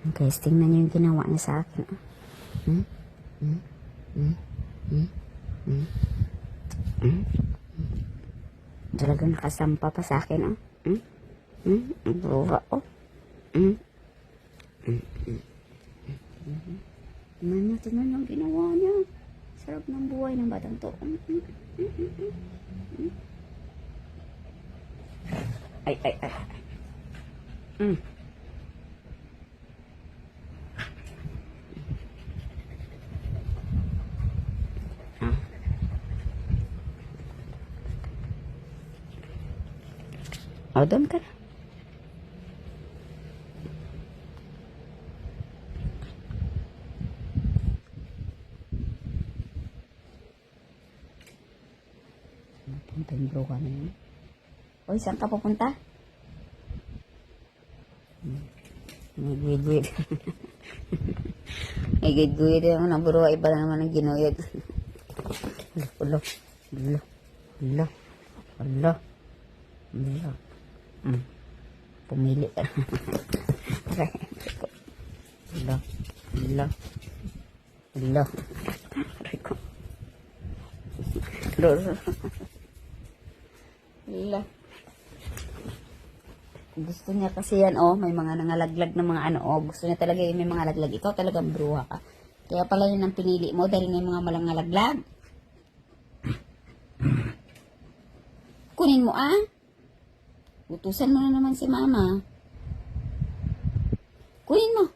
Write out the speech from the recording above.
Guys, tingnan niyo yung ginawa niya sa akin. Hmm? Hmm? Hmm? Hmm? Hmm? Hmm? Talagang nakasampa pa sa akin, oh. Hmm? Hmm? Ang bruha, oh. Hmm? Hmm? Hmm? Hmm? Tingnan niyo yung ginawa niya. Sarap ng buhay ng batang to. Hmm? Hmm? Hmm? Hmm? Hmm? Ay, ay, ay. Hmm. O, doon ka na. Punta yung bro ka na yun. Uy, saan ka pupunta? May guwid-guwid. May guwid-guwid yung naburo. Iba na naman ang ginuyod. Ulo, ulo, ulo, ulo, ulo. Pumili ka. Ulo, ulo, ulo. Ulo. Ulo. Gusto niya kasi yan, oh, may mga nangalaglag na mga ano, oh, gusto niya talaga yung may mga laglag. Ikaw talagang bruha ka. Kaya pala yun ang pinili mo dahil may mga malangalaglag. Kunin mo, ah. Utusan mo na naman si mama. Kunin mo.